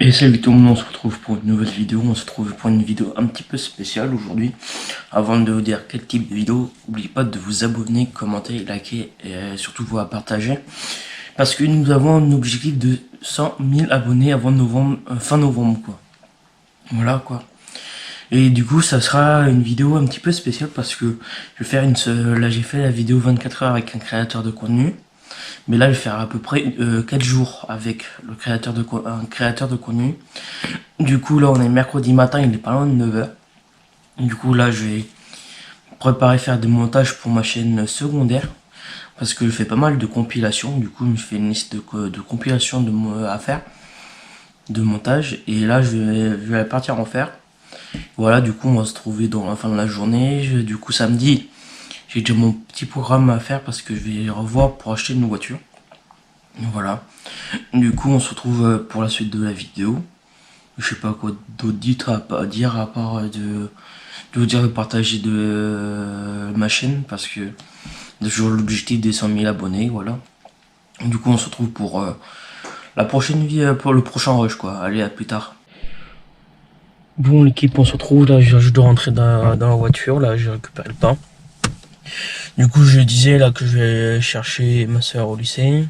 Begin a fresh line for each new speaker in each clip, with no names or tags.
Et salut tout le monde, on se retrouve pour une nouvelle vidéo, on se retrouve pour une vidéo un petit peu spéciale aujourd'hui. Avant de vous dire quel type de vidéo, n'oubliez pas de vous abonner, commenter, liker et surtout vous la partager. Parce que nous avons un objectif de 100 000 abonnés avant novembre, fin novembre quoi. Voilà quoi. Et du coup ça sera une vidéo un petit peu spéciale parce que je vais faire là j'ai fait la vidéo 24 heures avec un créateur de contenu. Mais là, je vais faire à peu près 4 jours avec un créateur de contenu. Du coup, là, on est mercredi matin, il est pas loin de 9 h. Du coup, là, je vais préparer faire des montages pour ma chaîne secondaire. Parce que je fais pas mal de compilations. Du coup, je fais une liste de compilations à faire. De montage. Et là, je vais partir en faire. Voilà, du coup, on va se trouver dans la fin de la journée. Du coup, samedi, j'ai déjà mon petit programme à faire parce que je vais revoir pour acheter une voiture. Voilà. Du coup, on se retrouve pour la suite de la vidéo. Je sais pas quoi d'autre dire à part de vous dire de partager ma chaîne parce que c'est toujours l'objectif des 100 000 abonnés. Voilà. Du coup, on se retrouve pour la prochaine vie, pour le prochain rush quoi. Allez, à plus tard. Bon, l'équipe, on se retrouve là. Je dois rentrer dans la voiture. Là, j'ai récupéré le pain. Du coup, je disais là que je vais chercher ma soeur au lycée.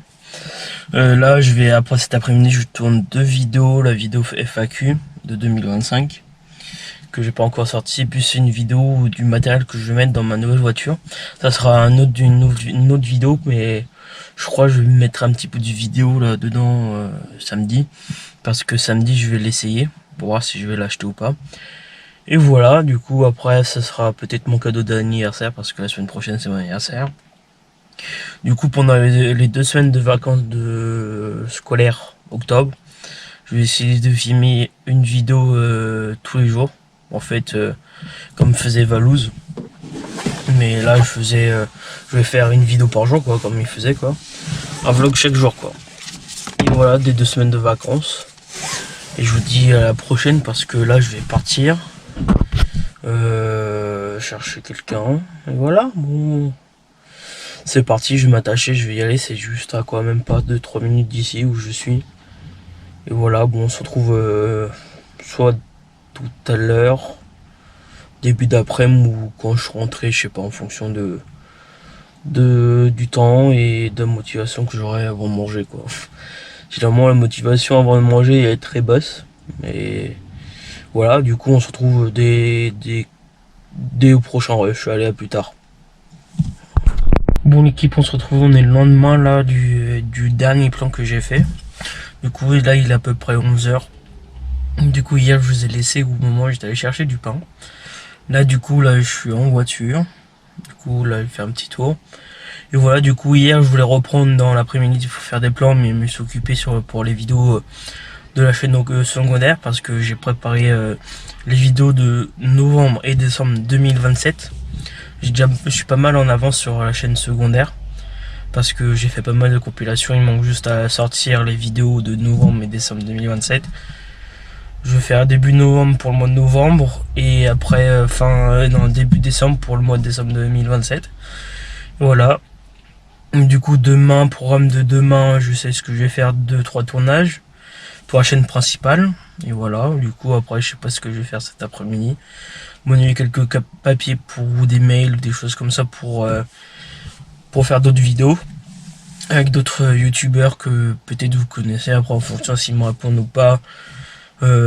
Là, après cet après-midi, je tourne 2 vidéos. La vidéo FAQ de 2025 que j'ai pas encore sorti, plus c'est une vidéo du matériel que je vais mettre dans ma nouvelle voiture. Ça sera une autre vidéo, mais je crois que je vais mettre un petit peu de vidéo là dedans samedi, parce que samedi je vais l'essayer pour voir si je vais l'acheter ou pas. Et voilà, du coup après ça sera peut-être mon cadeau d'anniversaire parce que la semaine prochaine c'est mon anniversaire. Du coup pendant les 2 semaines de vacances scolaires octobre, je vais essayer de filmer une vidéo tous les jours. En fait, comme faisait Valouz. Mais là, je vais faire une vidéo par jour, quoi, comme il faisait, quoi. Un vlog chaque jour, quoi. Et voilà, des 2 semaines de vacances. Et je vous dis à la prochaine parce que là, je vais partir chercher quelqu'un. Et voilà, bon. C'est parti, je vais m'attacher, je vais y aller. C'est juste à quoi, même pas 2-3 minutes d'ici où je suis. Et voilà, bon, on se retrouve soit tout à l'heure, début d'après-midi ou quand je suis rentré, je sais pas, en fonction du temps et de la motivation que j'aurai avant de manger, quoi. Généralement, la motivation avant de manger est très basse. Et voilà, du coup, on se retrouve dès au prochain rush. Allez, à plus tard. Bon, l'équipe, on se retrouve, on est le lendemain là du dernier plan que j'ai fait. Du coup, là, il est à peu près 11 h. Du coup, hier, je vous ai laissé au moment où j'étais allé chercher du pain. Là, du coup, là, je suis en voiture. Du coup, là, je fais un petit tour. Et voilà, du coup, hier, je voulais reprendre dans l'après-midi pour faire des plans, mais je me suis occupé pour les vidéos de la chaîne secondaire parce que j'ai préparé les vidéos de novembre et décembre 2027. Je suis pas mal en avance sur la chaîne secondaire parce que j'ai fait pas mal de compilations. Il manque juste à sortir les vidéos de novembre et décembre 2027. Je vais faire début novembre pour le mois de novembre et après début décembre pour le mois de décembre 2027. Voilà. Du coup, demain, programme de demain, je sais ce que je vais faire, 2-3 tournages pour la chaîne principale. Et voilà, du coup, après, je sais pas ce que je vais faire cet après-midi. Monnayer quelques papiers ou des mails ou des choses comme ça pour faire d'autres vidéos avec d'autres youtubeurs que peut-être vous connaissez. Après, en fonction s'ils me répondent ou pas,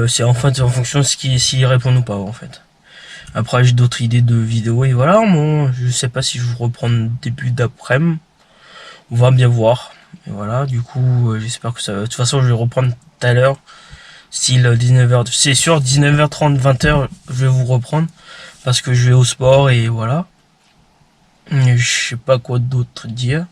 c'est en fonction de s'ils répondent ou pas, en fait. Après, j'ai d'autres idées de vidéos et voilà, bon, je sais pas si je vous reprends début d'après-midi. On va bien voir. Et voilà, du coup, j'espère que ça va. De toute façon, je vais reprendre tout à l'heure. Style 19h. C'est sûr, 19h30, 20h, je vais vous reprendre. Parce que je vais au sport et voilà. Et je sais pas quoi d'autre dire.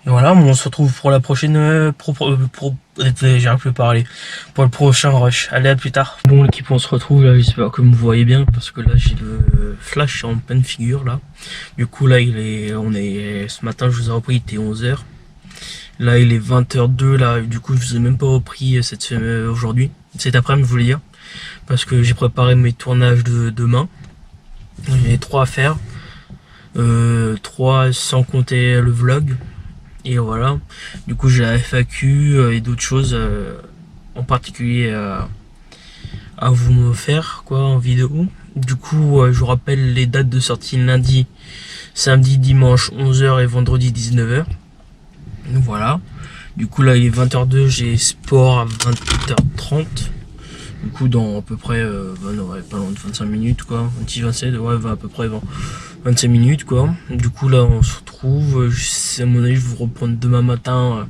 Et voilà, on se retrouve pour la prochaine. J'arrive plus à parler. Pour le prochain rush. Allez, à plus tard. Bon, l'équipe, on se retrouve là. J'espère que vous me voyez bien. Parce que là, j'ai le flash en pleine figure là. Du coup, là, ce matin, je vous ai repris, il était 11h. Là, il est 20h02. Là, du coup, je vous ai même pas repris aujourd'hui. Cet après-midi, je voulais dire. Parce que j'ai préparé mes tournages de demain. J'en ai 3 à faire. 3 sans compter le vlog. Et voilà. Du coup, j'ai la FAQ et d'autres choses en particulier à vous me faire quoi en vidéo. Du coup, je vous rappelle les dates de sortie: lundi, samedi, dimanche 11h et vendredi 19h. Voilà. Du coup, là il est 20h02, j'ai sport à 20h30. Du coup, dans à peu près pas loin de 25 minutes quoi, 26-27, ouais, à peu près 25 minutes quoi. Du coup, là on se retrouve, à mon avis je vais vous reprendre demain matin,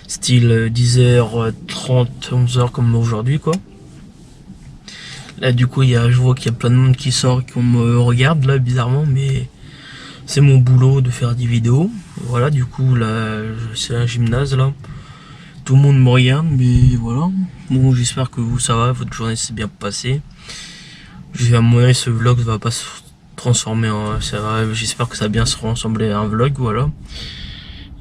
style 10h30, 11h comme aujourd'hui quoi. Là du coup, je vois qu'il y a plein de monde qui sort et qu'on me regarde là bizarrement, mais c'est mon boulot de faire des vidéos. Voilà, du coup là c'est un gymnase là. Tout le monde me regarde, mais voilà. Bon, j'espère que vous ça va, votre journée s'est bien passée. À mon avis, ce vlog va pas se transformer en... J'espère que ça va bien se ressembler à un vlog, voilà.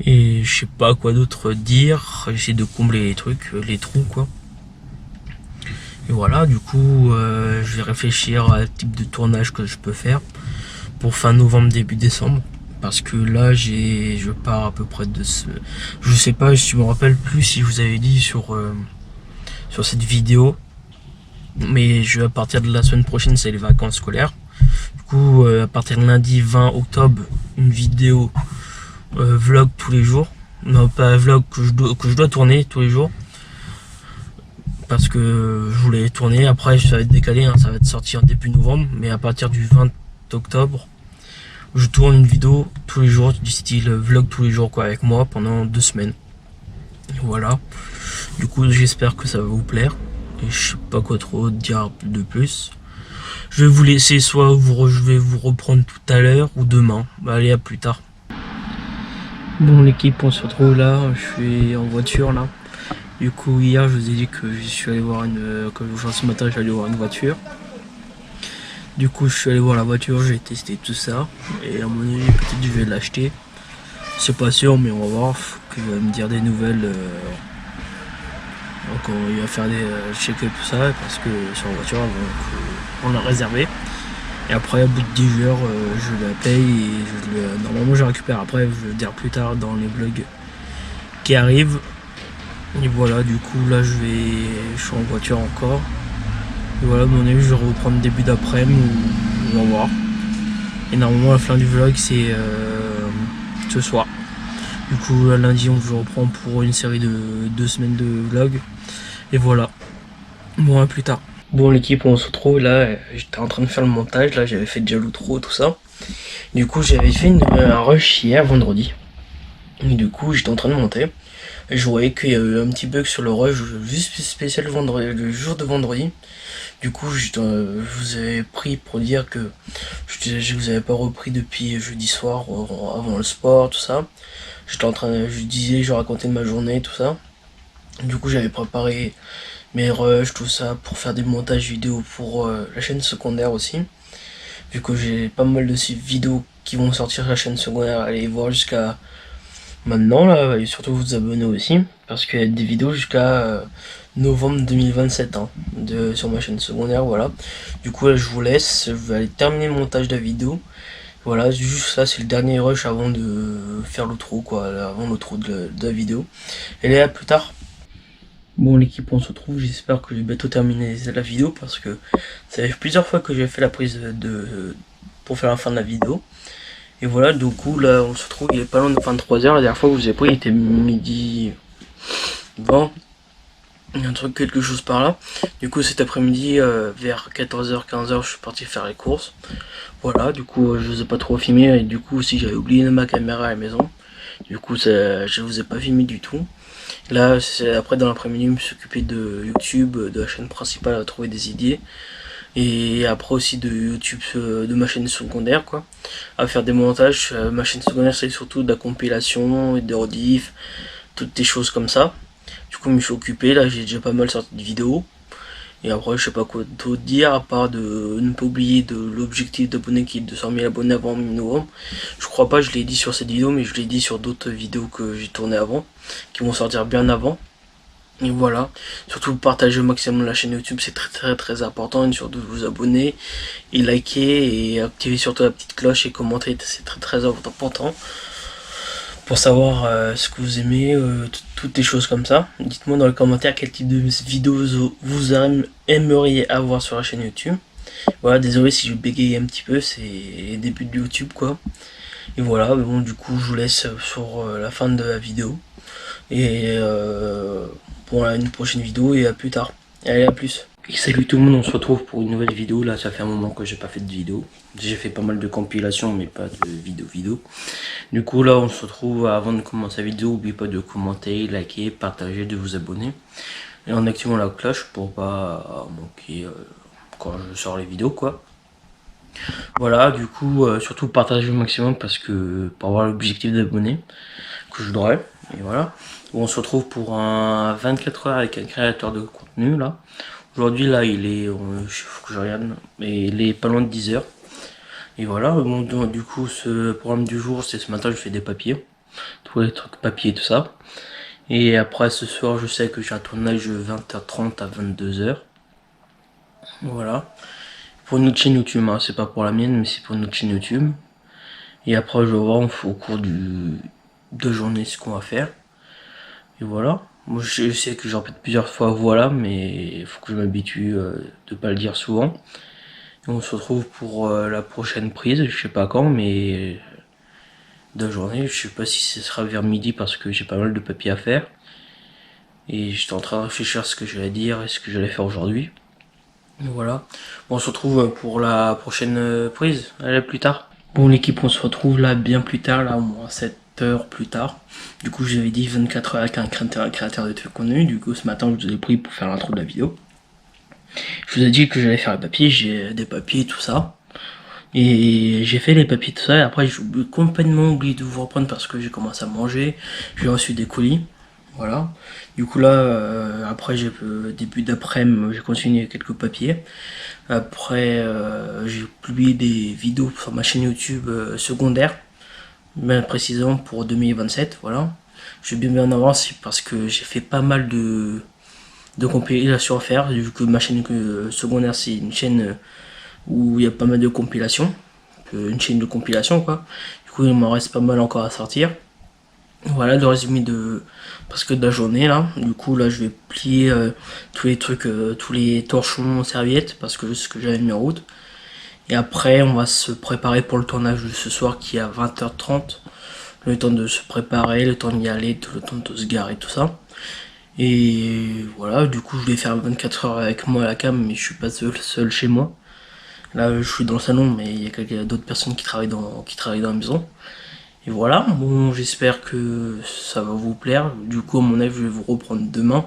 Et je sais pas quoi d'autre dire. J'essaie de combler les trucs, les trous quoi. Et voilà, du coup, je vais réfléchir à type de tournage que je peux faire pour fin novembre, début décembre. Parce que là, je pars à peu près de ce... Je sais pas, je me rappelle plus si je vous avais dit sur cette vidéo. Mais à partir de la semaine prochaine, c'est les vacances scolaires. Du coup, à partir de lundi 20 octobre, une vidéo vlog tous les jours. Non, pas vlog que je dois tourner tous les jours. Parce que je voulais tourner. Après, ça va être décalé, hein, ça va être sorti en début novembre. Mais à partir du 20 octobre, je tourne une vidéo tous les jours, du style vlog tous les jours quoi, avec moi pendant 2 semaines. Et voilà. Du coup, j'espère que ça va vous plaire. Et je sais pas quoi trop dire de plus. Je vais vous laisser, soit je vais vous reprendre tout à l'heure ou demain. Bah, allez, à plus tard. Bon l'équipe, on se retrouve là. Je suis en voiture là. Du coup, hier, je vous ai dit que je suis allé voir ce matin, je suis allé voir une voiture. Du coup, je suis allé voir la voiture, j'ai testé tout ça. Et à mon avis, peut-être je vais l'acheter. C'est pas sûr, mais on va voir. Faut qu'il va me dire des nouvelles. Donc, il va faire des check-up tout ça. Parce que sur la voiture, on l'a réservé. Et après, au bout de 10 heures, je la paye. Et normalement, je la récupère après. Je vais le dire plus tard dans les vlogs qui arrivent. Et voilà, du coup, là, je suis en voiture encore. Et voilà, à mon avis, je vais reprendre début d'après-midi, on va voir. Et normalement, la fin du vlog, c'est ce soir. Du coup, là, lundi, je reprends pour une série de 2 semaines de vlog. Et voilà. Bon, à plus tard. Bon, l'équipe, on se retrouve là. J'étais en train de faire le montage. Là, j'avais fait déjà l'outro, tout ça. Du coup, j'avais fait un rush hier, vendredi. Et du coup, j'étais en train de monter. Et je voyais qu'il y a eu un petit bug sur le rush, juste spécial le jour de vendredi. Du coup, je vous avais pris pour dire que je vous avais pas repris depuis jeudi soir, avant le sport, tout ça. Je racontais ma journée, tout ça. Du coup, j'avais préparé mes rushs, tout ça, pour faire des montages vidéo pour la chaîne secondaire aussi. Vu que j'ai pas mal de vidéos qui vont sortir sur la chaîne secondaire, allez voir jusqu'à maintenant là, et surtout vous abonner aussi, parce qu'il y a des vidéos jusqu'à novembre 2027 hein, sur ma chaîne secondaire, voilà. Du coup là je vous laisse, je vais aller terminer le montage de la vidéo. Voilà, juste ça, c'est le dernier rush avant de faire l'outro quoi, avant l'outro de la vidéo. Et là, à plus tard. Bon l'équipe, on se retrouve, j'espère que j'ai bientôt terminé la vidéo, parce que ça fait plusieurs fois que j'ai fait la prise pour faire la fin de la vidéo. Et voilà, du coup, là, on se retrouve, il est pas loin de 23h. La dernière fois que je vous ai pris, il était midi 20. Il y a un truc, quelque chose par là. Du coup, cet après-midi, vers 14h, 15h, je suis parti faire les courses. Voilà, du coup, je vous ai pas trop filmé. Et du coup, aussi, j'avais oublié ma caméra à la maison. Du coup, je vous ai pas filmé du tout. Là, après, dans l'après-midi, je me suis occupé de YouTube, de la chaîne principale, à trouver des idées. Et après aussi de YouTube, de ma chaîne secondaire quoi, à faire des montages. Ma chaîne secondaire c'est surtout de la compilation et des rediff, toutes des choses comme ça. Du coup je me suis occupé, là j'ai déjà pas mal sorti de vidéos. Et après je sais pas quoi d'autre dire, à part de ne pas oublier de l'objectif d'abonnés qui est de 200 000 abonnés avant mi-novembre. Je crois pas, je l'ai dit sur cette vidéo, mais je l'ai dit sur d'autres vidéos que j'ai tourné avant, qui vont sortir bien avant. Et voilà, surtout partagez au maximum la chaîne YouTube, c'est très important, et surtout vous abonner et liker et activer surtout la petite cloche et commenter, c'est très important pour savoir ce que vous aimez, toutes les choses comme ça. Dites-moi dans les commentaires quel type de vidéos vous aimeriez avoir sur la chaîne YouTube. Voilà, désolé si je bégaye un petit peu, c'est les débuts de YouTube quoi. Et voilà, bon du coup je vous laisse sur la fin de la vidéo. Et pour une prochaine vidéo et à plus tard. Allez, à plus. Et salut tout le monde, on se retrouve pour une nouvelle vidéo. Là ça fait un moment que j'ai pas fait de vidéo. J'ai fait pas mal de compilations mais pas de vidéo. Du coup là on se retrouve. Avant de commencer la vidéo, n'oubliez pas de commenter, liker, partager, de vous abonner. Et en activant la cloche pour pas manquer quand je sors les vidéos quoi. Voilà, du coup surtout partager au maximum parce que pour avoir l'objectif d'abonnés que je voudrais. Et voilà, on se retrouve pour un 24 heures avec un créateur de contenu là. Aujourd'hui là il est, faut que je regarde, mais il est pas loin de 10 heures. Et voilà, bon, du coup ce programme du jour c'est ce matin je fais des papiers, tous les trucs papier tout ça. Et après ce soir je sais que j'ai un tournage de 20h30 à 22h. Voilà, pour une autre chaîne YouTube, hein. C'est pas pour la mienne mais c'est pour une autre chaîne YouTube. Et après je vais voir au cours de journée ce qu'on va faire. Et voilà, moi je sais que j'en répète plusieurs fois voilà, mais il faut que je m'habitue de pas le dire souvent. Et on se retrouve pour la prochaine prise, je sais pas quand, mais de journée, je sais pas si ce sera vers midi parce que j'ai pas mal de papiers à faire. Et j'étais en train de réfléchir à ce que j'allais dire et ce que j'allais faire aujourd'hui. Voilà, bon, on se retrouve pour la prochaine prise, allez à plus tard. Bon l'équipe, on se retrouve là bien plus tard, là au moins 7 heures plus tard. Du coup j'avais dit 24 heures avec un créateur de contenu. Du coup ce matin je vous ai pris pour faire l'intro de la vidéo. Je vous ai dit que j'allais faire les papiers, j'ai des papiers tout ça. Et j'ai fait les papiers tout ça et après j'ai complètement oublié de vous reprendre parce que j'ai commencé à manger. J'ai reçu des colis. Voilà. Du coup là, après j'ai début d'après-midi, j'ai continué quelques papiers. Après j'ai publié des vidéos sur ma chaîne YouTube secondaire, bien précisément pour 2027. Voilà. Je vais bien en avance parce que j'ai fait pas mal de compilations à faire. Vu que ma chaîne secondaire c'est une chaîne où il y a pas mal de compilations, une chaîne de compilation quoi. Du coup il m'en reste pas mal encore à sortir. Voilà le résumé presque de la journée là. Du coup là je vais plier tous les trucs, tous les torchons serviettes parce que c'est ce que j'avais mis en route. Et après on va se préparer pour le tournage de ce soir qui est à 20h30. Le temps de se préparer, le temps d'y aller, le temps de se garer, tout ça. Et voilà, du coup je vais faire 24 heures avec moi à la cam, mais je suis pas seul chez moi. Là je suis dans le salon, mais il y a d'autres personnes qui travaillent dans la maison. Et voilà, bon j'espère que ça va vous plaire. Du coup à mon avis je vais vous reprendre demain.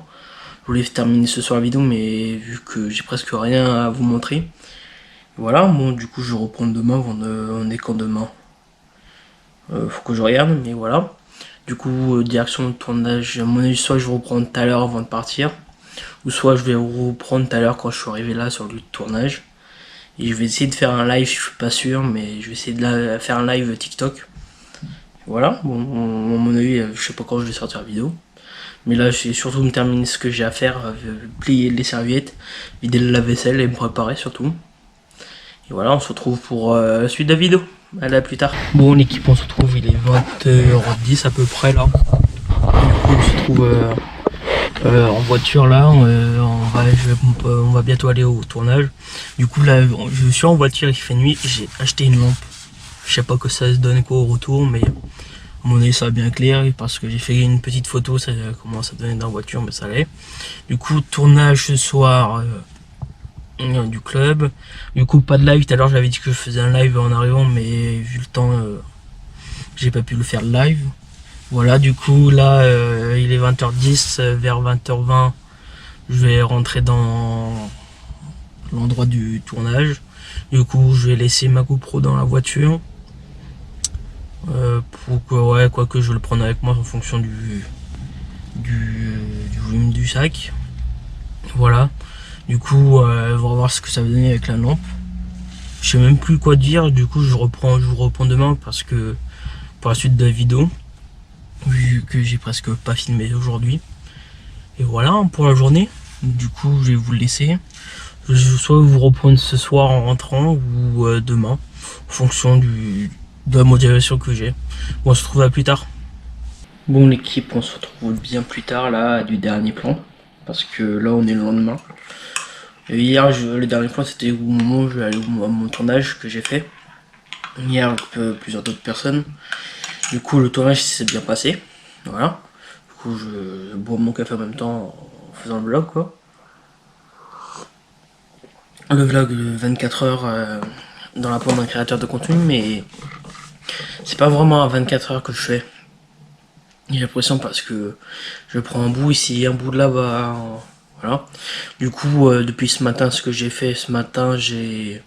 Je voulais terminer ce soir la vidéo, mais vu que j'ai presque rien à vous montrer. Voilà, bon du coup je vais reprendre demain, on est quand demain faut que je regarde, mais voilà. Du coup direction de tournage, à mon avis soit je vais reprendre tout à l'heure avant de partir, ou soit je vais reprendre tout à l'heure quand je suis arrivé là sur le lieu de tournage. Et je vais essayer de faire un live, je suis pas sûr, mais je vais essayer de faire un live TikTok. Voilà, bon, à mon avis, je sais pas quand je vais sortir la vidéo. Mais là, je vais surtout me terminer ce que j'ai à faire, plier les serviettes, vider le lave-vaisselle et me préparer surtout. Et voilà, on se retrouve pour la suite de la vidéo. Allez, à plus tard. Bon, l'équipe, on se retrouve, il est 20h10 à peu près là. Du coup, on se trouve en voiture là, on va bientôt aller au tournage. Du coup là je suis en voiture, il fait nuit, j'ai acheté une lampe. Je sais pas que ça se donne quoi au retour, mais à mon avis ça va bien clair parce que j'ai fait une petite photo, ça commence à donner dans la voiture, mais ça allait. Du coup tournage ce soir du club. Du coup pas de live, tout à l'heure j'avais dit que je faisais un live en arrivant, mais vu le temps j'ai pas pu le faire live. Voilà, du coup là il est 20h10, vers 20h20 je vais rentrer dans l'endroit du tournage. Du coup je vais laisser ma GoPro dans la voiture pour que, ouais, quoi que je vais le prendre avec moi en fonction du volume du sac. Voilà, du coup on va voir ce que ça va donner avec la lampe. Je sais même plus quoi dire, du coup je vous reprends demain parce que pour la suite de la vidéo, vu que j'ai presque pas filmé aujourd'hui. Et voilà pour la journée. Du coup je vais vous le laisser. Soit vous reprendre ce soir en rentrant ou demain en fonction de la motivation que j'ai. Bon, on se retrouve à plus tard. Bon l'équipe, on se retrouve bien plus tard là du dernier plan, parce que là on est le lendemain. Et hier le dernier plan c'était au moment où je vais aller à mon tournage que j'ai fait. Hier avec plusieurs d'autres personnes. Du coup le tournage s'est bien passé. Voilà. Du coup je bois mon café en même temps en faisant le vlog quoi. Le vlog de 24 heures dans la peau d'un créateur de contenu, mais c'est pas vraiment à 24 heures que je fais. J'ai l'impression parce que je prends un bout ici, un bout de là-bas, voilà. Du coup, depuis ce matin, ce que j'ai fait ce matin, j'ai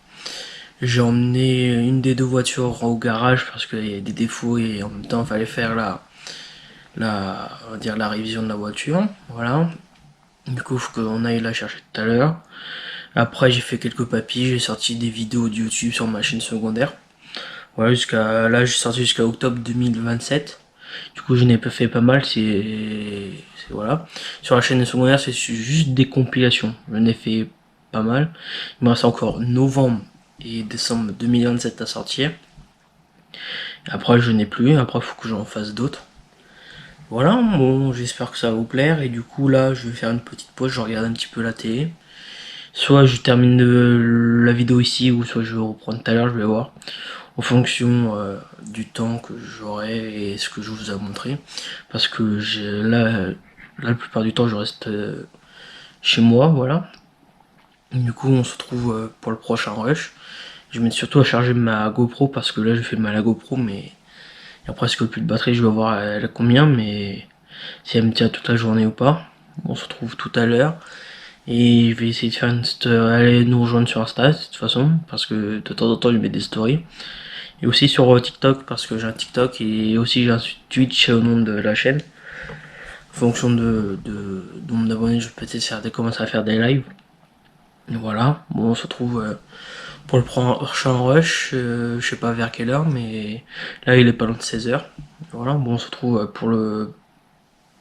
emmené une des deux voitures au garage parce qu'il y a des défauts et en même temps, il fallait faire on va dire la révision de la voiture, voilà. Du coup, il faut qu'on aille la chercher tout à l'heure. Après, j'ai fait quelques papiers, j'ai sorti des vidéos de YouTube sur ma chaîne secondaire. Voilà, j'ai sorti jusqu'à octobre 2027. Du coup, je n'ai pas fait pas mal, voilà. Sur la chaîne secondaire, c'est juste des compilations. Je n'ai fait pas mal. Il me reste encore novembre et décembre 2027 à sortir. Après, je n'ai plus. Après, il faut que j'en fasse d'autres. Voilà, bon, j'espère que ça va vous plaire. Et du coup, là, je vais faire une petite pause. Je regarde un petit peu la télé. Soit je termine la vidéo ici, ou soit je vais reprendre tout à l'heure, je vais voir. En fonction du temps que j'aurai et ce que je vous ai montré. Parce que là, la plupart du temps, je reste chez moi, voilà. Et du coup, on se retrouve pour le prochain rush. Je vais mettre surtout à charger ma GoPro parce que là, je fais mal à la GoPro, mais il y a presque plus de batterie. Je vais voir elle a combien, mais si elle me tient toute la journée ou pas. On se retrouve tout à l'heure. Et je vais essayer de faire aller nous rejoindre sur Insta de toute façon, parce que de temps en temps, je mets des stories. Et aussi sur TikTok, parce que j'ai un TikTok et aussi j'ai un Twitch au nom de la chaîne. En fonction de nombre d'abonnés, je vais peut-être commencer à faire des lives. Et voilà, bon, on se retrouve pour le prochain rush, je sais pas vers quelle heure, mais là il est pas loin de 16 h. Voilà, bon, on se retrouve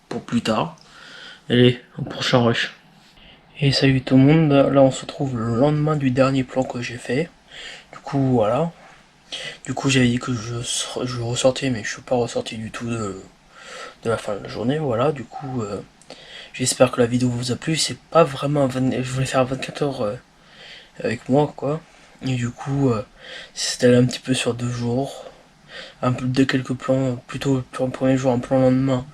pour plus tard. Allez, au prochain rush. Et salut tout le monde, là on se retrouve le lendemain du dernier plan que j'ai fait. Du coup, voilà. Du coup, j'avais dit que je ressortais, mais je suis pas ressorti du tout de la fin de la journée. Voilà, du coup, j'espère que la vidéo vous a plu. C'est pas vraiment je voulais faire 24 heures avec moi, quoi. Et du coup, c'est allé un petit peu sur 2 jours. Un peu de quelques plans, plutôt le premier jour, un plan le lendemain.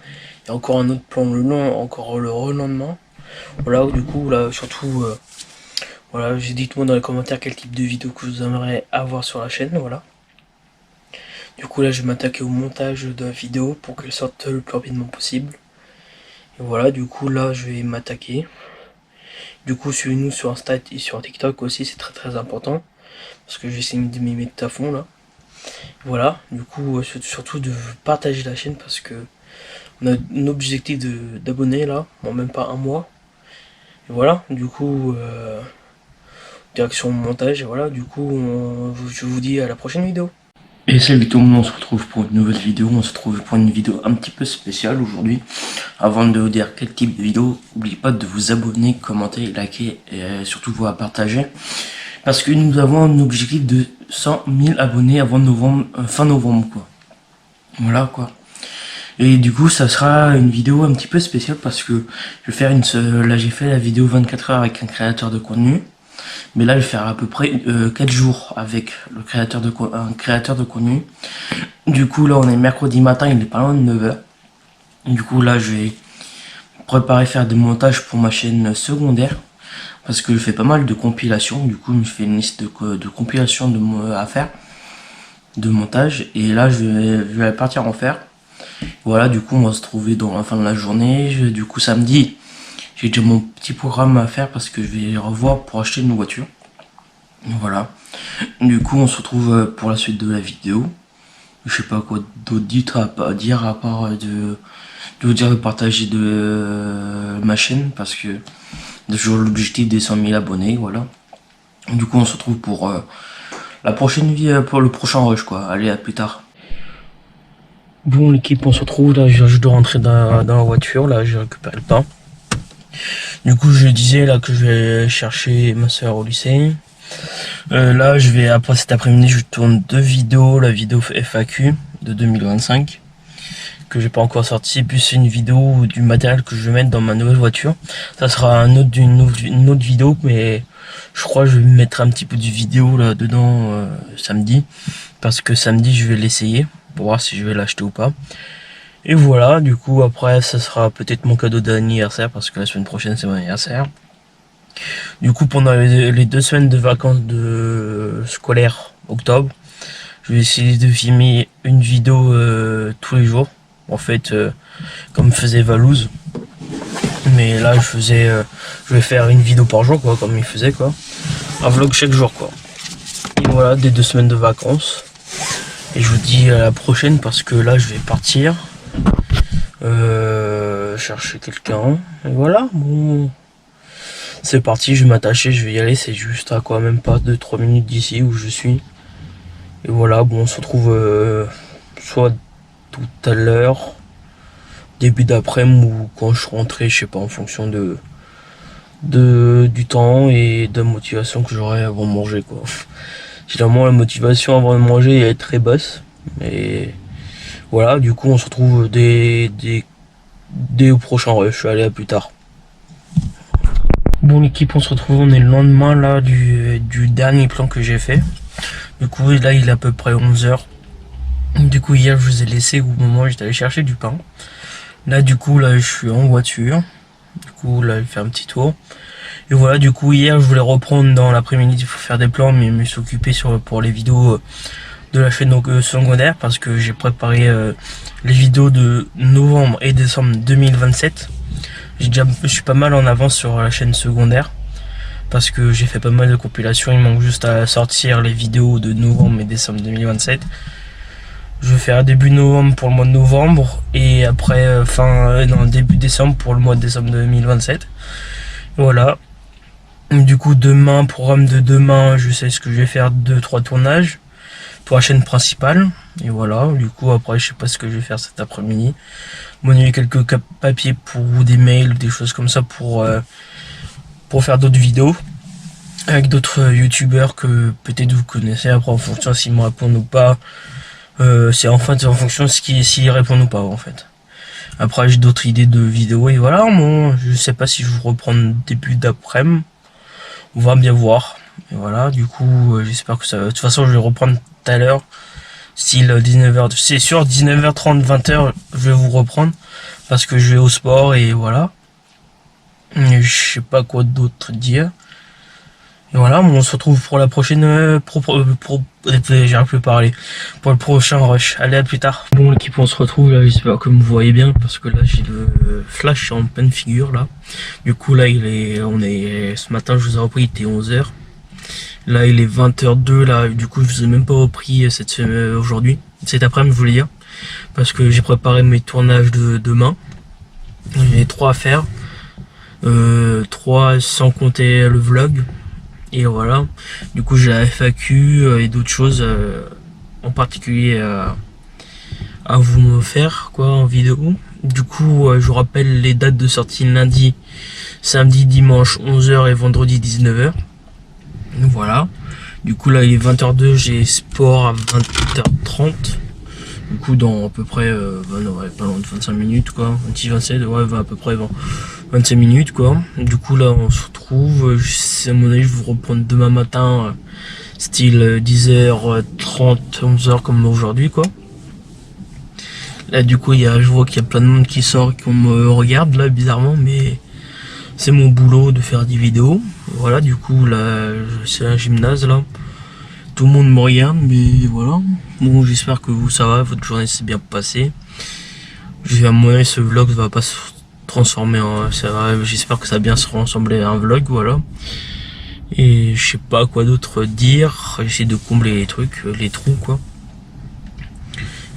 Et encore un autre plan encore le relendemain. Voilà, du coup, là, surtout, voilà, dites-moi dans les commentaires quel type de vidéo que vous aimeriez avoir sur la chaîne, voilà. Du coup là je vais m'attaquer au montage de la vidéo pour qu'elle sorte le plus rapidement possible. Et voilà, du coup là je vais m'attaquer. Du coup suivez-nous sur Insta et sur TikTok aussi, c'est très très important. Parce que je vais essayer de m'y mettre à fond là. Voilà, du coup surtout de partager la chaîne parce que on a un objectif d'abonnés là, en même pas un mois. Et voilà, du coup direction montage et voilà, du coup je vous dis à la prochaine vidéo. Et salut tout le monde, on se retrouve pour une nouvelle vidéo, on se retrouve pour une vidéo un petit peu spéciale aujourd'hui. Avant de vous dire quel type de vidéo, n'oubliez pas de vous abonner, commenter, liker et surtout vous partager. Parce que nous avons un objectif de 100 000 abonnés avant novembre, fin novembre quoi. Voilà quoi. Et du coup ça sera une vidéo un petit peu spéciale parce que je vais faire là j'ai fait la vidéo 24 heures avec un créateur de contenu. Mais là, je vais faire à peu près 4 jours avec un créateur de contenu. Du coup, là, on est mercredi matin, il est pas loin de 9 h. Du coup, là, je vais préparer faire des montages pour ma chaîne secondaire. Parce que je fais pas mal de compilations. Du coup, je fais une liste de compilations à faire. De montage. Et là, je vais partir en faire. Voilà, du coup, on va se trouver dans la fin de la journée. Du coup, samedi, j'ai déjà mon petit programme à faire parce que je vais revoir pour acheter une voiture. Voilà. Du coup, on se retrouve pour la suite de la vidéo. Je sais pas quoi d'autre dire à part de vous dire de partager ma chaîne parce que j'ai toujours l'objectif des 100 000 abonnés. Voilà. Du coup, on se retrouve pour la prochaine vidéo, pour le prochain rush quoi. Allez, à plus tard. Bon l'équipe, on se retrouve là, je dois rentrer dans la voiture, là j'ai récupéré le pain. Du coup je disais là que je vais chercher ma soeur au lycée. Là je vais, après cet après-midi je tourne 2 vidéos, la vidéo FAQ de 2025 que j'ai pas encore sorti, plus c'est une vidéo du matériel que je vais mettre dans ma nouvelle voiture. Ça sera une autre vidéo, mais je crois que je vais mettre un petit peu de vidéo là dedans samedi, parce que samedi je vais l'essayer pour voir si je vais l'acheter ou pas. Et voilà, du coup après ça sera peut-être mon cadeau d'anniversaire, parce que la semaine prochaine c'est mon anniversaire. Du coup pendant les 2 semaines de vacances de scolaire octobre, je vais essayer de filmer une vidéo tous les jours, en fait, comme faisait Valouz. Mais là je vais faire une vidéo par jour, quoi, comme il faisait, quoi. Un vlog chaque jour, quoi. Et voilà, des 2 semaines de vacances. Et je vous dis à la prochaine, parce que là je vais partir chercher quelqu'un. Et voilà, bon, c'est parti, je vais m'attacher, je vais y aller. C'est juste à quoi, même pas 2-3 minutes d'ici où je suis. Et voilà, bon, on se retrouve soit tout à l'heure, début d'après-midi, ou quand je suis rentré, je sais pas, en fonction du temps et de la motivation que j'aurai avant de manger, quoi. Généralement, la motivation avant de manger est très basse. Et voilà, du coup, on se retrouve dès au prochain rush. Allez, à plus tard. Bon, l'équipe, on se retrouve, on est le lendemain là du dernier plan que j'ai fait. Du coup, là, il est à peu près 11h. Du coup, hier, je vous ai laissé au moment où j'étais allé chercher du pain. Là, du coup, là, je suis en voiture. Du coup, là, je fais un petit tour. Et voilà, du coup, hier, je voulais reprendre dans l'après-midi pour faire des plans, mais je me suis occupé pour les vidéos de la chaîne secondaire, parce que j'ai préparé les vidéos de novembre et décembre 2027. Je suis pas mal en avance sur la chaîne secondaire, parce que j'ai fait pas mal de compilations. Il manque juste à sortir les vidéos de novembre et décembre 2027. Je vais faire début novembre pour le mois de novembre, et après début décembre pour le mois de décembre 2027. Voilà. Du coup, demain, programme de demain, je sais ce que je vais faire, 2-3 tournages pour la chaîne principale. Et voilà, du coup après je sais pas ce que je vais faire cet après-midi. Monnayer quelques papiers ou des mails ou des choses comme ça pour faire d'autres vidéos avec d'autres youtubeurs que peut-être vous connaissez. Après en fonction s'ils me répondent ou pas, c'est en fonction s'ils répondent ou pas en fait. Après j'ai d'autres idées de vidéos et voilà. Bon, je sais pas si je vous reprends début d'après-midi, on va bien voir. Et voilà, du coup j'espère que ça va. De toute façon je vais reprendre tout à l'heure, style 19h, c'est sûr 19h30, 20h je vais vous reprendre, parce que je vais au sport et voilà. Et je sais pas quoi d'autre dire. Et voilà, on se retrouve pour la prochaine j'arrive plus à parler, pour le prochain rush. Allez, à plus tard. Bon l'équipe, on se retrouve là, j'espère que vous voyez bien, parce que là j'ai le flash en pleine figure là. Du coup là ce matin je vous ai repris, il était 11h. Là il est 20h02 là, du coup je vous ai même pas repris aujourd'hui, cet après-midi je voulais dire, parce que j'ai préparé mes tournages de demain. J'ai 3 à faire, 3 sans compter le vlog. Et voilà, du coup j'ai la FAQ et d'autres choses en particulier à vous faire quoi en vidéo. Du coup je vous rappelle les dates de sortie: lundi, samedi, dimanche 11h et vendredi 19h. Voilà, du coup là il est 20h02, j'ai sport à 20h30. Du coup dans à peu près pas loin de 25 minutes quoi, 26-27, ouais, à peu près 25 minutes quoi. Du coup là on se retrouve, à mon avis je vais vous reprendre demain matin, style 10h30, 11h comme aujourd'hui quoi. Là du coup je vois qu'il y a plein de monde qui sort, qui me regarde là bizarrement, mais c'est mon boulot de faire des vidéos. Voilà, du coup là c'est un gymnase là, tout le monde me regarde, mais voilà. Bon, j'espère que vous ça va, votre journée s'est bien passée. À mon avis ce vlog va pas se transformer en... J'espère que ça va bien se ressembler à un vlog, voilà. Et je sais pas quoi d'autre dire, j'essaie de combler les trucs, les trous quoi.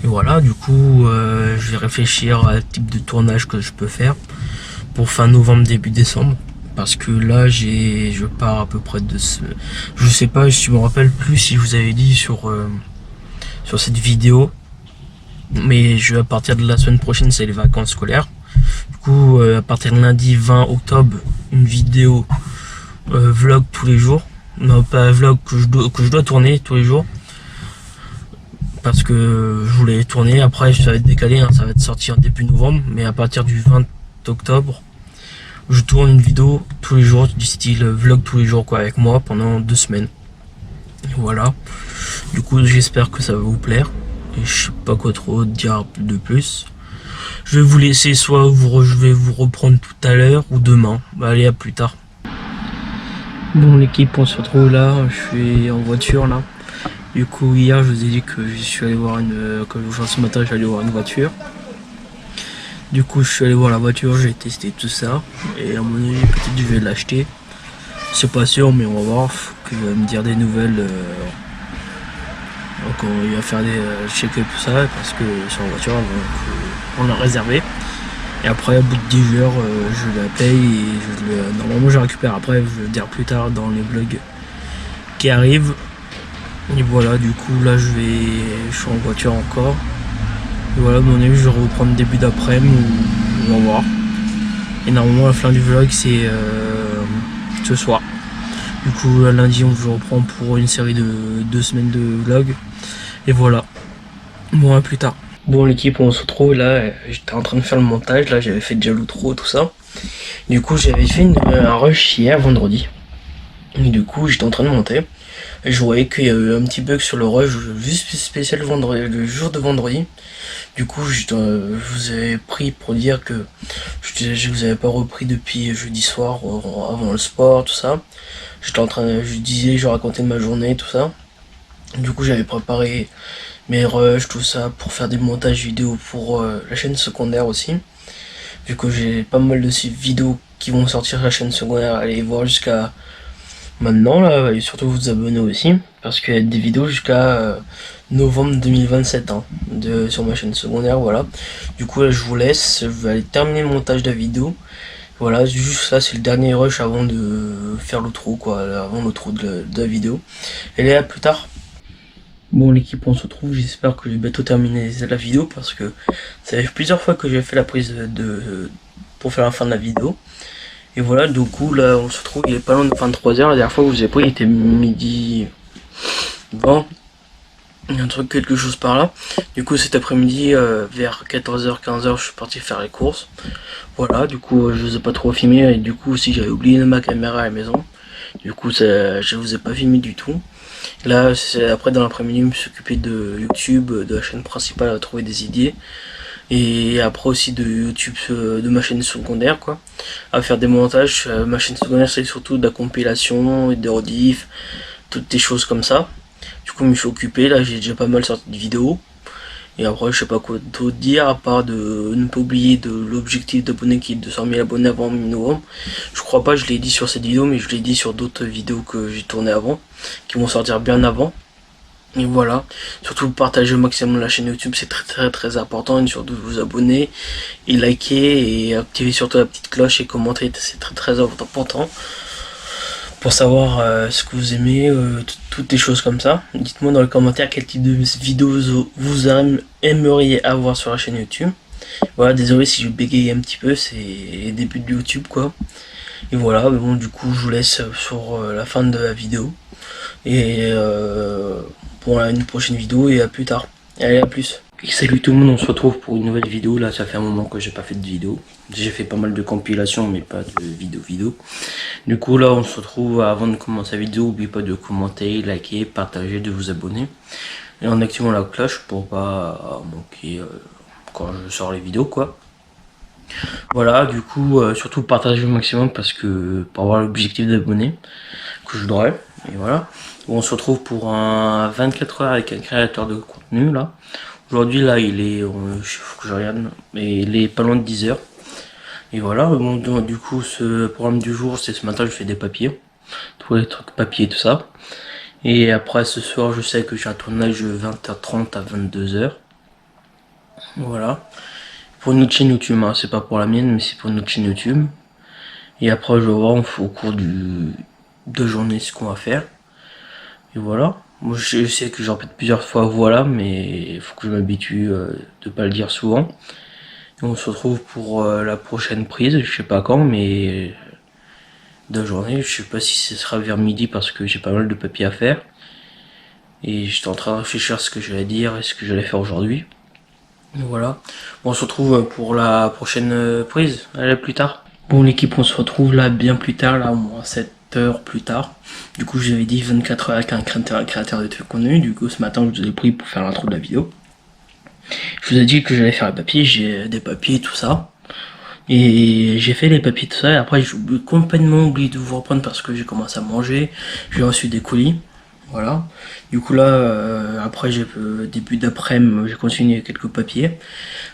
Et voilà, du coup je vais réfléchir à type de tournage que je peux faire pour fin novembre, début décembre. Parce que là je pars à peu près de je sais pas, je me rappelle plus si je vous avais dit sur cette vidéo, mais à partir de la semaine prochaine c'est les vacances scolaires. Du coup à partir de lundi 20 octobre, une vidéo vlog tous les jours. Non, pas vlog, que je dois tourner tous les jours. parce que je voulais tourner. Après ça va être décalé, hein, ça va être sorti en début novembre, mais à partir du 20 octobre je tourne une vidéo tous les jours du style vlog tous les jours quoi, avec moi pendant 2 semaines. Voilà, du coup j'espère que ça va vous plaire et je sais pas quoi trop dire de plus. Je vais vous laisser, soit je vais vous reprendre tout à l'heure ou demain. Allez, à plus tard. Bon l'équipe, on se retrouve là, je suis en voiture là. Du coup hier je vous ai dit que je suis allé voir ce matin j'allais voir une voiture. Du coup je suis allé voir la voiture, j'ai testé tout ça. Et à mon avis peut-être je vais l'acheter. C'est pas sûr mais on va voir, faut qu'il va me dire des nouvelles. Donc il va faire des check-up tout ça parce que c'est en voiture donc on l'a réservé. Et après, au bout de 10 heures, je la paye et normalement je la récupère après, je vais le dire plus tard dans les vlogs qui arrivent. Et voilà, du coup là je suis en voiture encore. Et voilà, à mon avis je vais reprendre début d'après-midi ou on va voir. Et normalement la fin du vlog c'est ce soir. Du coup lundi je reprends pour une série de 2 semaines de vlog. Et voilà. Bon, à plus tard. Bon l'équipe, on se retrouve là, j'étais en train de faire le montage, là j'avais fait déjà l'outro tout ça. Du coup j'avais fait un rush hier vendredi. Et du coup j'étais en train de monter. Et je voyais qu'il y avait eu un petit bug sur le rush, juste spécial vendredi, le jour de vendredi. Du coup je vous avais pris pour dire que je vous avais pas repris depuis jeudi soir avant le sport, tout ça. Je racontais ma journée, tout ça. Du coup j'avais préparé mes rushs, tout ça, pour faire des montages vidéo pour la chaîne secondaire aussi. Vu que j'ai pas mal de ces vidéos qui vont sortir sur la chaîne secondaire, allez voir jusqu'à maintenant là, et surtout vous abonner aussi, parce qu'il y a des vidéos jusqu'à novembre 2027 hein, sur ma chaîne secondaire, voilà. Du coup là je vous laisse, je vais aller terminer le montage de la vidéo. Voilà, juste ça c'est le dernier rush avant de faire l'outro quoi, avant l'outro de la vidéo. Et là, à plus tard. Bon l'équipe, on se retrouve, j'espère que je vais bientôt terminer la vidéo parce que ça fait plusieurs fois que j'ai fait la prise pour faire la fin de la vidéo. Et voilà, du coup là on se retrouve, il est pas loin de 23h, la dernière fois que je vous ai pris il était midi 20, un truc quelque chose par là. Du coup cet après-midi vers 14h 15h je suis parti faire les courses. Voilà, du coup je vous ai pas trop filmé et du coup aussi j'avais oublié ma caméra à la maison. Du coup je vous ai pas filmé du tout. Là, après dans l'après-midi, je me suis occupé de YouTube, de la chaîne principale à trouver des idées. Et après aussi de YouTube, de ma chaîne secondaire, quoi. À faire des montages. Ma chaîne secondaire, c'est surtout de la compilation et des rediff, toutes des choses comme ça. Du coup, je me suis occupé. Là, j'ai déjà pas mal sorti de vidéos. Et après, je sais pas quoi d'autre dire, à part de ne pas oublier de l'objectif d'abonnés qui est de 200 000 abonnés avant mi-novembre. Je crois pas, je l'ai dit sur cette vidéo, mais je l'ai dit sur d'autres vidéos que j'ai tournées avant, qui vont sortir bien avant. Et voilà, surtout partagez au maximum la chaîne YouTube, c'est très important, et surtout vous abonner, et liker, et activer surtout la petite cloche, et commenter, c'est très important. Pour savoir ce que vous aimez, toutes les choses comme ça. Dites-moi dans les commentaires quel type de vidéos vous aimeriez avoir sur la chaîne YouTube. Voilà, désolé si je bégaye un petit peu, c'est les débuts de YouTube quoi. Et voilà, mais bon du coup je vous laisse sur la fin de la vidéo. Et pour une prochaine vidéo et à plus tard. Allez, à plus. Salut tout le monde, on se retrouve pour une nouvelle vidéo. Là ça fait un moment que j'ai pas fait de vidéo. J'ai fait pas mal de compilations mais pas de vidéo. Du coup là on se retrouve, avant de commencer la vidéo, n'oubliez pas de commenter, liker, partager, de vous abonner. Et en activant la cloche pour pas manquer quand je sors les vidéos quoi. Voilà, du coup surtout partager au maximum parce que pour avoir l'objectif d'abonnés que je voudrais. Et voilà. Bon, on se retrouve pour un 24 heures avec un créateur de contenu là. Aujourd'hui là il est, faut que je regarde, mais il est pas loin de 10 heures. Et voilà, bon, du coup ce programme du jour c'est ce matin je fais des papiers. Tous les trucs papier tout ça. Et après ce soir je sais que j'ai un tournage de 20h30 à 22h. Voilà. Pour notre chaîne YouTube, hein, c'est pas pour la mienne mais c'est pour notre chaîne YouTube. Et après je vais voir au cours de journée ce qu'on va faire. Et voilà. Moi je sais que j'en répète plusieurs fois voilà, mais il faut que je m'habitue de pas le dire souvent. Et on se retrouve pour la prochaine prise, je sais pas quand, mais de journée, je sais pas si ce sera vers midi parce que j'ai pas mal de papiers à faire. Et j'étais en train de réfléchir à ce que j'allais dire et ce que j'allais faire aujourd'hui. Voilà. Bon, on se retrouve pour la prochaine prise. Allez, plus tard. Bon, l'équipe, on se retrouve là bien plus tard, là au moins 7 heures plus tard. Du coup, j'avais dit 24 heures avec un créateur de contenu. Du coup, ce matin, je vous ai pris pour faire l'intro de la vidéo. Je vous ai dit que j'allais faire les papiers, j'ai des papiers, tout ça. Et j'ai fait les papiers, tout ça. Et après, j'ai complètement oublié de vous reprendre parce que j'ai commencé à manger. J'ai reçu des colis. Voilà. Du coup là, après début d'après-midi, j'ai continué quelques papiers.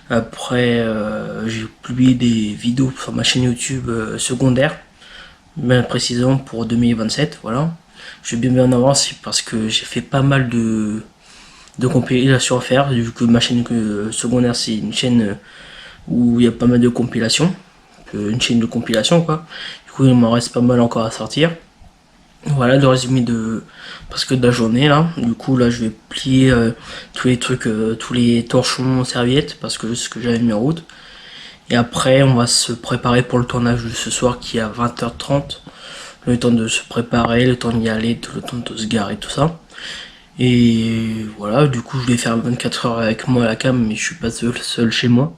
Après, j'ai publié des vidéos sur ma chaîne YouTube secondaire, bien précisément pour 2027. Voilà. Je vais bien en avance parce que j'ai fait pas mal de compilations à faire. Vu que ma chaîne secondaire, c'est une chaîne où il y a pas mal de compilations, une chaîne de compilation quoi. Du coup, il m'en reste pas mal encore à sortir. Voilà le résumé de presque de la journée là. Du coup là je vais plier tous les trucs, tous les torchons serviettes parce que c'est ce que j'avais mis en route. Et après on va se préparer pour le tournage de ce soir qui est à 20h30. Le temps de se préparer, le temps d'y aller, le temps de se garer, tout ça. Et voilà, du coup je vais faire 24 heures avec moi à la cam, mais je suis pas seul chez moi.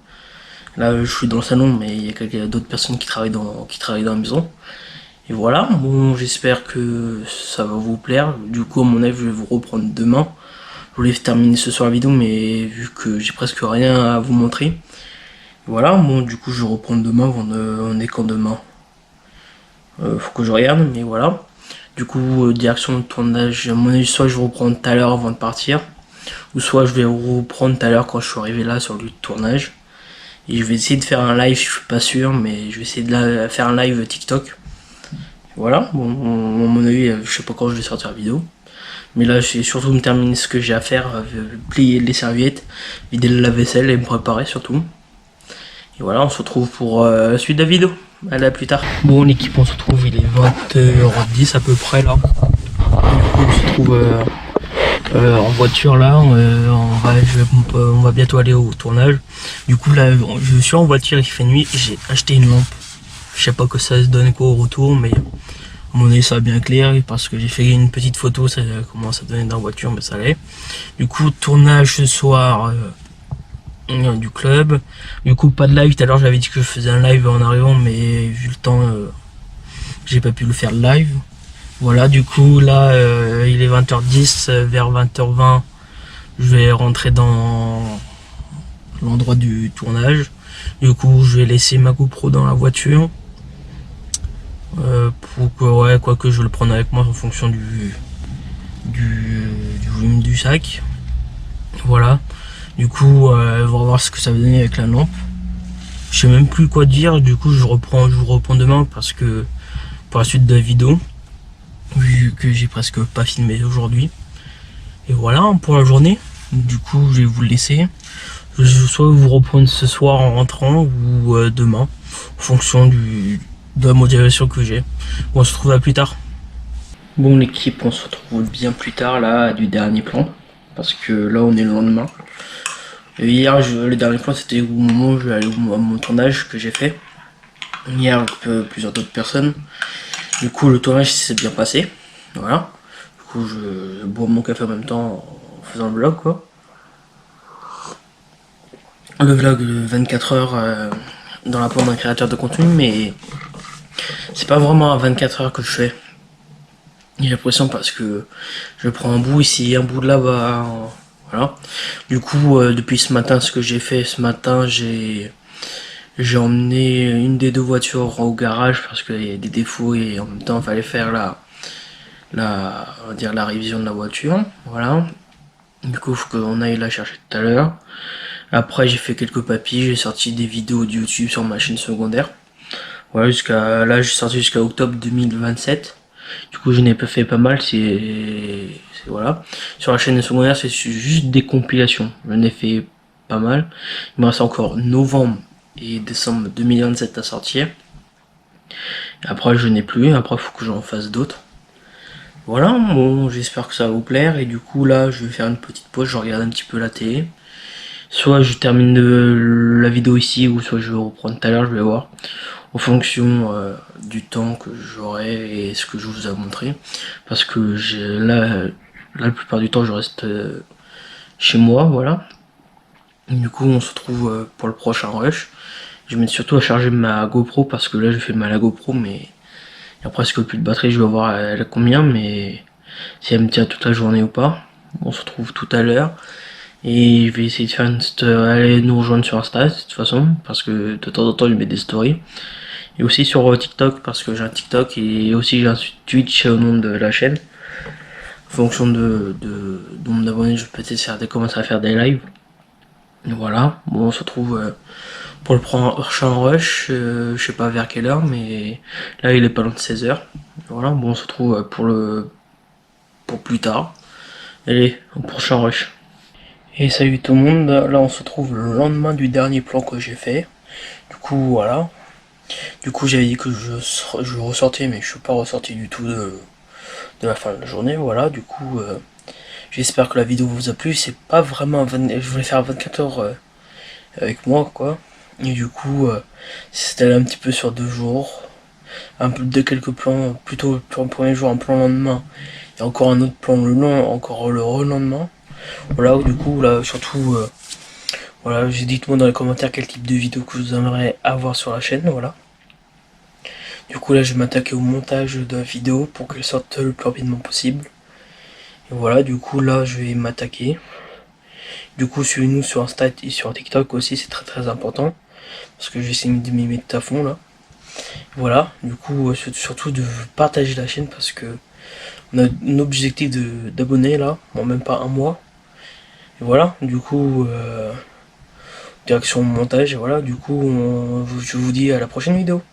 Là je suis dans le salon, mais il y a d'autres personnes qui travaillent dans la maison. Et voilà, bon, j'espère que ça va vous plaire. Du coup, à mon avis, je vais vous reprendre demain. Je voulais terminer ce soir la vidéo, mais vu que j'ai presque rien à vous montrer. Voilà, bon, du coup, je vais reprendre demain. On est quand demain faut que je regarde, mais voilà. Du coup, direction de tournage, à mon avis, soit je vais reprendre tout à l'heure avant de partir, ou soit je vais reprendre tout à l'heure quand je suis arrivé là sur le lieu de tournage. Et je vais essayer de faire un live, je suis pas sûr, mais je vais essayer de faire un live TikTok. Voilà, bon, à mon avis, je sais pas quand je vais sortir la vidéo. Mais là, je vais surtout me terminer ce que j'ai à faire, plier les serviettes, vider le lave-vaisselle et me préparer surtout. Et voilà, on se retrouve pour la suite de la vidéo. Allez, à plus tard. Bon, l'équipe, on se retrouve, il est 20h10 à peu près là. Du coup, on se retrouve en voiture là. On va bientôt aller au tournage. Du coup, là, je suis en voiture, il fait nuit et j'ai acheté une lampe. Je sais pas que ça se donne quoi au retour, mais à mon avis ça va bien clair parce que j'ai fait une petite photo, ça commence à donner dans la voiture, mais ça allait. Du coup, tournage ce soir du club. Du coup, pas de live. Tout à l'heure, j'avais dit que je faisais un live en arrivant, mais vu le temps, j'ai pas pu le faire live. Voilà, du coup, là, il est 20h10, vers 20h20, je vais rentrer dans l'endroit du tournage. Du coup, je vais laisser ma GoPro dans la voiture. Pour que, ouais, quoique je vais le prendre avec moi en fonction du volume du sac. Voilà. Du coup, on va voir ce que ça va donner avec la lampe. Je sais même plus quoi dire. Du coup, je vous reprends demain parce que pour la suite de la vidéo, vu que j'ai presque pas filmé aujourd'hui. Et voilà pour la journée. Du coup, je vais vous le laisser. Je vais soit vous reprendre ce soir en rentrant ou demain, en fonction de la motivation que j'ai. Bon, on se retrouve à plus tard. Bon, l'équipe, on se retrouve bien plus tard là du dernier plan, parce que là on est le lendemain. Et hier, le dernier plan c'était au moment où je vais aller à mon tournage que j'ai fait. Hier avec plusieurs d'autres personnes. Du coup, le tournage s'est bien passé. Voilà. Du coup, je bois mon café en même temps en faisant le vlog quoi. Le vlog de 24 heures dans la peau d'un créateur de contenu, mais c'est pas vraiment à 24 heures que je fais. J'ai l'impression parce que je prends un bout ici, un bout de là-bas, voilà. Du coup, depuis ce matin, ce que j'ai fait ce matin, j'ai emmené une des deux voitures au garage parce qu'il y a des défauts et en même temps, il fallait faire on va dire la révision de la voiture, voilà. Du coup, il faut qu'on aille la chercher tout à l'heure. Après, j'ai fait quelques papiers, j'ai sorti des vidéos de YouTube sur ma chaîne secondaire. Voilà, là, j'ai sorti jusqu'à octobre 2027. Du coup, je n'ai pas fait pas mal, voilà. Sur la chaîne secondaire, c'est juste des compilations. Je n'ai fait pas mal. Il me reste encore novembre et décembre 2027 à sortir. Après, je n'ai plus. Après, il faut que j'en fasse d'autres. Voilà, bon, j'espère que ça va vous plaire. Et du coup, là, je vais faire une petite pause. Je regarde un petit peu la télé. Soit je termine la vidéo ici, ou soit je vais reprendre tout à l'heure, je vais voir. En fonction du temps que j'aurai et ce que je vous ai montré. Parce que là, Là, la plupart du temps, je reste chez moi, voilà. Et du coup, on se retrouve pour le prochain rush. Je vais surtout à charger ma GoPro parce que là, j'ai fait mal à la GoPro, mais il y a presque plus de batterie. Je vais voir elle a combien, mais si elle me tient toute la journée ou pas. On se retrouve tout à l'heure. Et je vais essayer de faire aller nous rejoindre sur Insta de toute façon, parce que de temps en temps, je mets des stories. Et aussi sur TikTok, parce que j'ai un TikTok et aussi j'ai un Twitch au nom de la chaîne. En fonction de nombre d'abonnés, je peux peut-être commencer à faire des lives. Et voilà, bon, on se retrouve pour le prochain rush, je sais pas vers quelle heure, mais là il est pas loin de 16h. Voilà, bon, on se retrouve pour plus tard. Allez, au prochain rush. Et salut tout le monde, là on se trouve le lendemain du dernier plan que j'ai fait. Du coup, voilà. Du coup, j'avais dit que je ressortais, mais je suis pas ressorti du tout de la fin de la journée. Voilà, du coup, j'espère que la vidéo vous a plu. C'est pas vraiment je voulais faire 24 heures avec moi, quoi. Et du coup, c'est allé un petit peu sur 2 jours. Un peu de quelques plans, plutôt le premier jour, un plan le lendemain. Et encore un autre plan encore le relendemain. Voilà, du coup, là, surtout, voilà, dites-moi dans les commentaires quel type de vidéo que vous aimeriez avoir sur la chaîne, voilà. Du coup, là, je vais m'attaquer au montage de la vidéo pour qu'elle sorte le plus rapidement possible. Et voilà, du coup, là, je vais m'attaquer. Du coup, suivez-nous sur Insta et sur TikTok aussi, c'est très très important. Parce que je vais essayer de m'y mettre à fond, là. Voilà, du coup, surtout de partager la chaîne parce que on a un objectif d'abonnés, là, en même pas un mois. Et voilà, du coup, direction montage, et voilà, du coup, je vous dis à la prochaine vidéo.